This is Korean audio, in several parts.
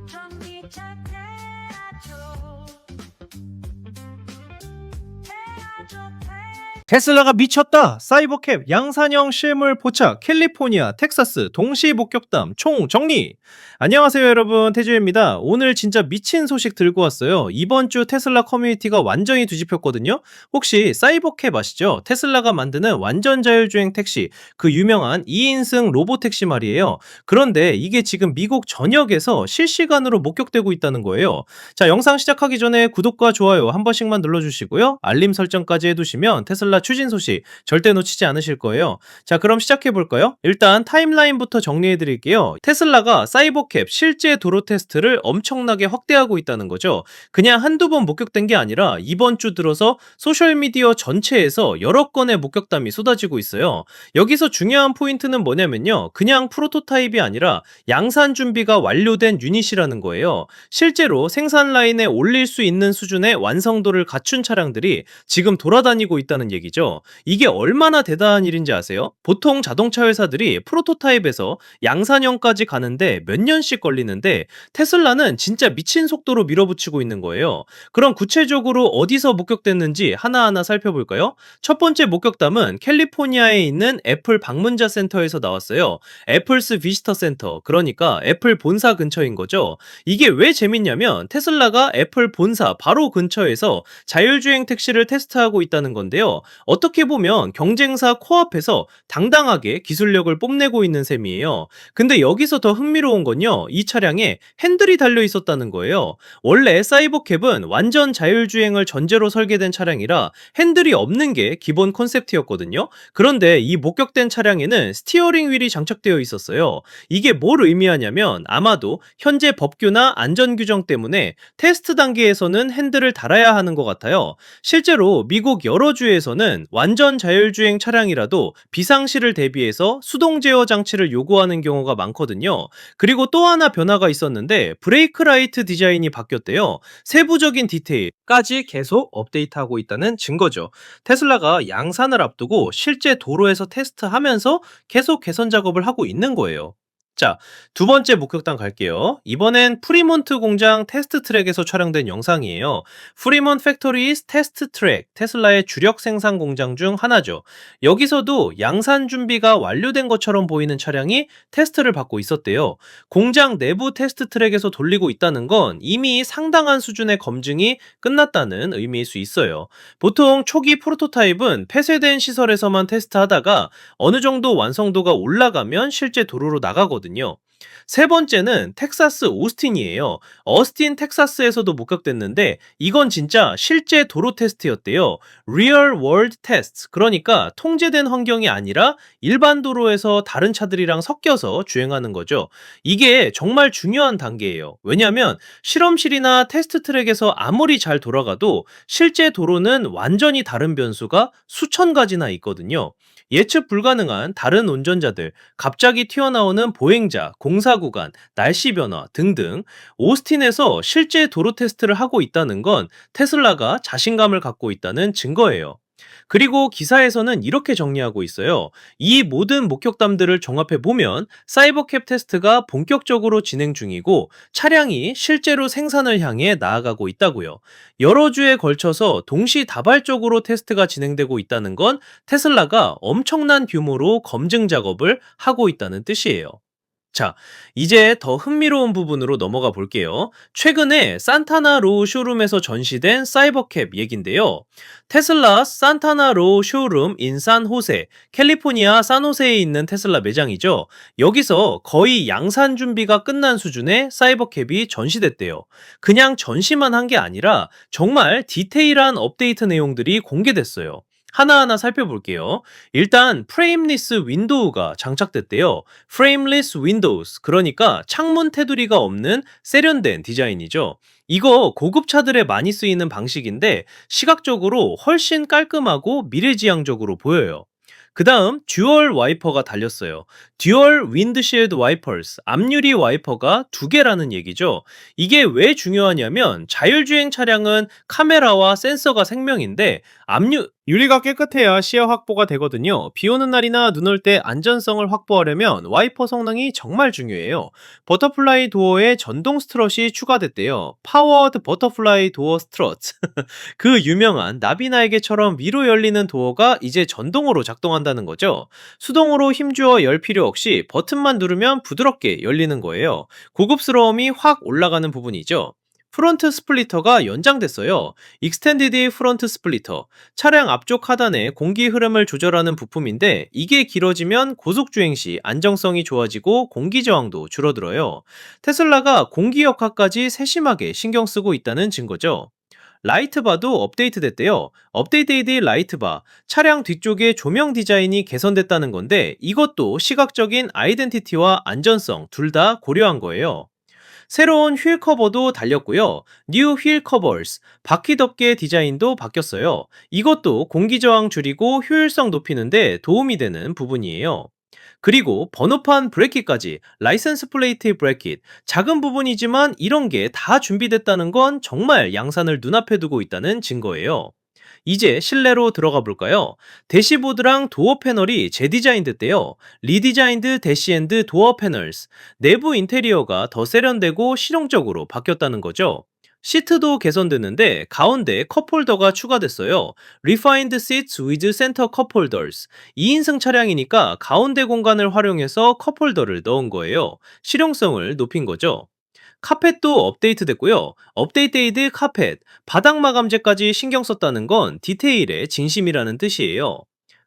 정리 착해야죠. 해야죠. 테슬라가 미쳤다! 사이버캡, 양산형 실물 포착, 캘리포니아, 텍사스, 동시 목격담, 총 정리! 안녕하세요 여러분, 태주입니다. 오늘 진짜 미친 소식 들고 왔어요. 이번 주 테슬라 커뮤니티가 완전히 뒤집혔거든요? 혹시 사이버캡 아시죠? 테슬라가 만드는 완전 자율주행 택시, 그 유명한 2인승 로보택시 말이에요. 그런데 이게 지금 미국 전역에서 실시간으로 목격되고 있다는 거예요. 자, 영상 시작하기 전에 구독과 좋아요 한 번씩만 눌러주시고요. 알림 설정까지 해두시면 테슬라 추진 소식 절대 놓치지 않으실 거예요. 자, 그럼 시작해볼까요? 일단 타임라인부터 정리해드릴게요. 테슬라가 사이버캡 실제 도로 테스트를 엄청나게 확대하고 있다는 거죠. 그냥 한두 번 목격된 게 아니라 이번 주 들어서 소셜미디어 전체에서 여러 건의 목격담이 쏟아지고 있어요. 여기서 중요한 포인트는 뭐냐면요. 그냥 프로토타입이 아니라 양산 준비가 완료된 유닛이라는 거예요. 실제로 생산 라인에 올릴 수 있는 수준의 완성도를 갖춘 차량들이 지금 돌아다니고 있다는 얘기죠. 이게 얼마나 대단한 일인지 아세요? 보통 자동차 회사들이 프로토타입에서 양산형까지 가는데 몇 년씩 걸리는데 테슬라는 진짜 미친 속도로 밀어붙이고 있는 거예요. 그럼 구체적으로 어디서 목격됐는지 하나하나 살펴볼까요? 첫 번째 목격담은 캘리포니아에 있는 애플 방문자 센터에서 나왔어요. 애플스 비지터 센터, 그러니까 애플 본사 근처인 거죠. 이게 왜 재밌냐면 테슬라가 애플 본사 바로 근처에서 자율주행 택시를 테스트하고 있다는 건데요. 어떻게 보면 경쟁사 코앞에서 당당하게 기술력을 뽐내고 있는 셈이에요. 근데 여기서 더 흥미로운 건요. 이 차량에 핸들이 달려 있었다는 거예요. 원래 사이버캡은 완전 자율주행을 전제로 설계된 차량이라 핸들이 없는 게 기본 콘셉트였거든요. 그런데 이 목격된 차량에는 스티어링 휠이 장착되어 있었어요. 이게 뭘 의미하냐면 아마도 현재 법규나 안전 규정 때문에 테스트 단계에서는 핸들을 달아야 하는 것 같아요. 실제로 미국 여러 주에서는 완전 자율주행 차량이라도 비상시를 대비해서 수동 제어 장치를 요구하는 경우가 많거든요. 그리고 또 하나 변화가 있었는데 브레이크 라이트 디자인이 바뀌었대요. 세부적인 디테일까지 계속 업데이트하고 있다는 증거죠. 테슬라가 양산을 앞두고 실제 도로에서 테스트하면서 계속 개선 작업을 하고 있는 거예요. 자, 두 번째 목격담 갈게요. 이번엔 프리몬트 공장 테스트 트랙에서 촬영된 영상이에요. 프리몬트 팩토리's 테스트 트랙, 테슬라의 주력 생산 공장 중 하나죠. 여기서도 양산 준비가 완료된 것처럼 보이는 차량이 테스트를 받고 있었대요. 공장 내부 테스트 트랙에서 돌리고 있다는 건 이미 상당한 수준의 검증이 끝났다는 의미일 수 있어요. 보통 초기 프로토타입은 폐쇄된 시설에서만 테스트하다가 어느 정도 완성도가 올라가면 실제 도로로 나가거든요. 세 번째는 텍사스 오스틴이에요. 어스틴 텍사스에서도 목격됐는데 이건 진짜 실제 도로 테스트였대요. Real World Test, 그러니까 통제된 환경이 아니라 일반 도로에서 다른 차들이랑 섞여서 주행하는 거죠. 이게 정말 중요한 단계예요. 왜냐하면 실험실이나 테스트 트랙에서 아무리 잘 돌아가도 실제 도로는 완전히 다른 변수가 수천 가지나 있거든요. 예측 불가능한 다른 운전자들, 갑자기 튀어나오는 보행자, 공사 구간, 날씨 변화 등등 오스틴에서 실제 도로 테스트를 하고 있다는 건 테슬라가 자신감을 갖고 있다는 증거예요. 그리고 기사에서는 이렇게 정리하고 있어요. 이 모든 목격담들을 종합해 보면 사이버캡 테스트가 본격적으로 진행 중이고 차량이 실제로 생산을 향해 나아가고 있다고요. 여러 주에 걸쳐서 동시다발적으로 테스트가 진행되고 있다는 건 테슬라가 엄청난 규모로 검증 작업을 하고 있다는 뜻이에요. 자, 이제 더 흥미로운 부분으로 넘어가 볼게요. 최근에 산타나 로우 쇼룸에서 전시된 사이버캡 얘긴데요. 테슬라 산타나 로우 쇼룸 인 산호세, 캘리포니아 산호세에 있는 테슬라 매장이죠. 여기서 거의 양산 준비가 끝난 수준의 사이버캡이 전시됐대요. 그냥 전시만 한 게 아니라 정말 디테일한 업데이트 내용들이 공개됐어요. 하나하나 살펴볼게요. 일단 프레임리스 윈도우가 장착됐대요. 프레임리스 윈도우스, 그러니까 창문 테두리가 없는 세련된 디자인이죠. 이거 고급 차들에 많이 쓰이는 방식인데 시각적으로 훨씬 깔끔하고 미래지향적으로 보여요. 그 다음 듀얼 와이퍼가 달렸어요. 듀얼 윈드실드 와이퍼스, 앞유리 와이퍼가 두 개라는 얘기죠. 이게 왜 중요하냐면 자율주행 차량은 카메라와 센서가 생명인데 유리가 깨끗해야 시야 확보가 되거든요. 비 오는 날이나 눈 올 때 안전성을 확보하려면 와이퍼 성능이 정말 중요해요. 버터플라이 도어에 전동 스트럿이 추가됐대요. 파워드 버터플라이 도어 스트럿. 그 유명한 나비날개처럼 위로 열리는 도어가 이제 전동으로 작동한다는 거죠. 수동으로 힘주어 열 필요 없이 버튼만 누르면 부드럽게 열리는 거예요. 고급스러움이 확 올라가는 부분이죠. 프론트 스플리터가 연장됐어요. 익스텐디드 프론트 스플리터. 차량 앞쪽 하단에 공기 흐름을 조절하는 부품인데 이게 길어지면 고속주행 시 안정성이 좋아지고 공기 저항도 줄어들어요. 테슬라가 공기 역학까지 세심하게 신경 쓰고 있다는 증거죠. 라이트바도 업데이트됐대요. 업데이트드 라이트바. 차량 뒤쪽의 조명 디자인이 개선됐다는 건데 이것도 시각적인 아이덴티티와 안전성 둘 다 고려한 거예요. 새로운 휠 커버도 달렸고요. 뉴 휠 커버스, 바퀴 덮개 디자인도 바뀌었어요. 이것도 공기 저항 줄이고 효율성 높이는데 도움이 되는 부분이에요. 그리고 번호판 브레이크까지 라이센스 플레이트 브레이크 작은 부분이지만 이런 게 다 준비됐다는 건 정말 양산을 눈앞에 두고 있다는 증거예요. 이제 실내로 들어가 볼까요? 대시보드랑 도어 패널이 재디자인됐대요. 리디자인드 대시앤드 도어 패널스. 내부 인테리어가 더 세련되고 실용적으로 바뀌었다는 거죠. 시트도 개선됐는데 가운데 컵홀더가 추가됐어요. Refined Seats with Center Cup Holders. 2인승 차량이니까 가운데 공간을 활용해서 컵홀더를 넣은 거예요. 실용성을 높인 거죠. 카펫도 업데이트됐고요. 업데이트드 카펫, 바닥 마감재까지 신경 썼다는 건 디테일의 진심이라는 뜻이에요.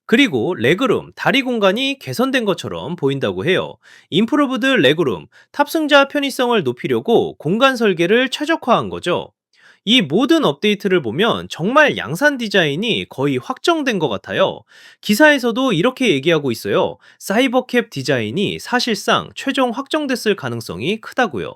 그리고 레그룸, 다리 공간이 개선된 것처럼 보인다고 해요. 임프로브드 레그룸, 탑승자 편의성을 높이려고 공간 설계를 최적화한 거죠. 이 모든 업데이트를 보면 정말 양산 디자인이 거의 확정된 것 같아요. 기사에서도 이렇게 얘기하고 있어요. 사이버캡 디자인이 사실상 최종 확정됐을 가능성이 크다고요.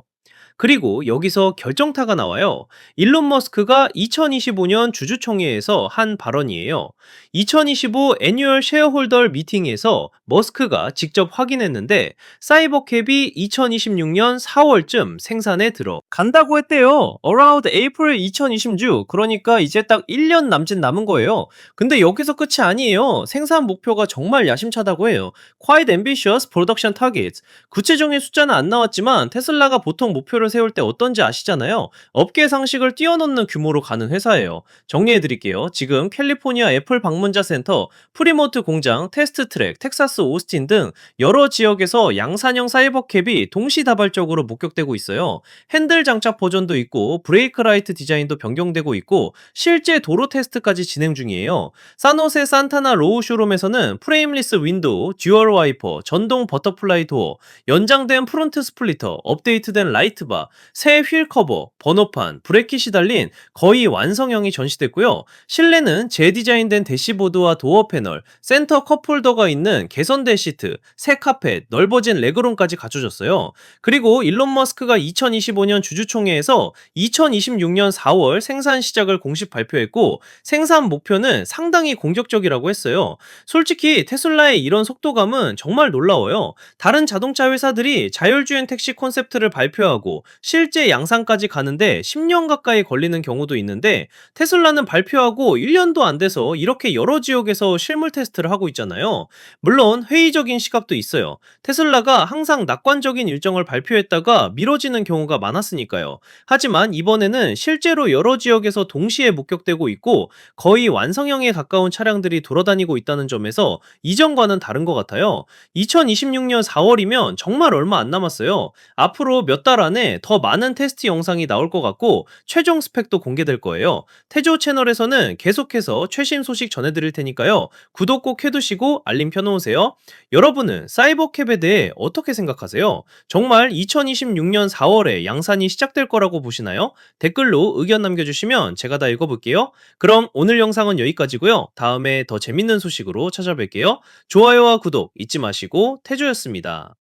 그리고 여기서 결정타가 나와요. 일론 머스크가 2025년 주주총회에서 한 발언이에요. 2025 애뉴얼 쉐어홀더 미팅에서 머스크가 직접 확인했는데 사이버캡이 2026년 4월쯤 생산에 들어 간다고 했대요. Around April 2026. 그러니까 이제 딱 1년 남짓 남은 거예요. 근데 여기서 끝이 아니에요. 생산 목표가 정말 야심차다고 해요. Quite ambitious production targets. 구체적인 숫자는 안 나왔지만 테슬라가 보통 목표를 세울 때 어떤지 아시잖아요. 업계 상식을 뛰어넘는 규모로 가는 회사예요. 정리해 드릴게요. 지금 캘리포니아 애플 방문자 센터, 프리모트 공장, 테스트 트랙, 텍사스 오스틴 등 여러 지역에서 양산형 사이버캡이 동시다발적으로 목격되고 있어요. 핸들 장착 버전도 있고 브레이크 라이트 디자인도 변경되고 있고 실제 도로 테스트까지 진행 중이에요. 산호세 산타나 로우 쇼룸에서는 프레임리스 윈도우, 듀얼 와이퍼, 전동 버터플라이 도어, 연장된 프론트 스플리터, 업데이트된 라이트바, 새 휠 커버, 번호판, 브레킷이 달린 거의 완성형이 전시됐고요. 실내는 재디자인된 대시보드와 도어 패널, 센터 컵홀더가 있는 개선된 시트, 새 카펫, 넓어진 레그룸까지 갖춰졌어요. 그리고 일론 머스크가 2025년 주주총회에서 2026년 4월 생산 시작을 공식 발표했고 생산 목표는 상당히 공격적이라고 했어요. 솔직히 테슬라의 이런 속도감은 정말 놀라워요. 다른 자동차 회사들이 자율주행 택시 콘셉트를 발표하고 실제 양산까지 가는데 10년 가까이 걸리는 경우도 있는데 테슬라는 발표하고 1년도 안 돼서 이렇게 여러 지역에서 실물 테스트를 하고 있잖아요. 물론 회의적인 시각도 있어요. 테슬라가 항상 낙관적인 일정을 발표했다가 미뤄지는 경우가 많았으니까요. 하지만 이번에는 실제로 여러 지역에서 동시에 목격되고 있고 거의 완성형에 가까운 차량들이 돌아다니고 있다는 점에서 이전과는 다른 것 같아요. 2026년 4월이면 정말 얼마 안 남았어요. 앞으로 몇 달 안에 더 많은 테스트 영상이 나올 것 같고 최종 스펙도 공개될 거예요. 태조 채널에서는 계속해서 최신 소식 전해드릴 테니까요. 구독 꼭 해두시고 알림 켜놓으세요. 여러분은 사이버캡에 대해 어떻게 생각하세요? 정말 2026년 4월에 양산이 시작될 거라고 보시나요? 댓글로 의견 남겨주시면 제가 다 읽어볼게요. 그럼 오늘 영상은 여기까지고요. 다음에 더 재밌는 소식으로 찾아뵐게요. 좋아요와 구독 잊지 마시고 태조였습니다.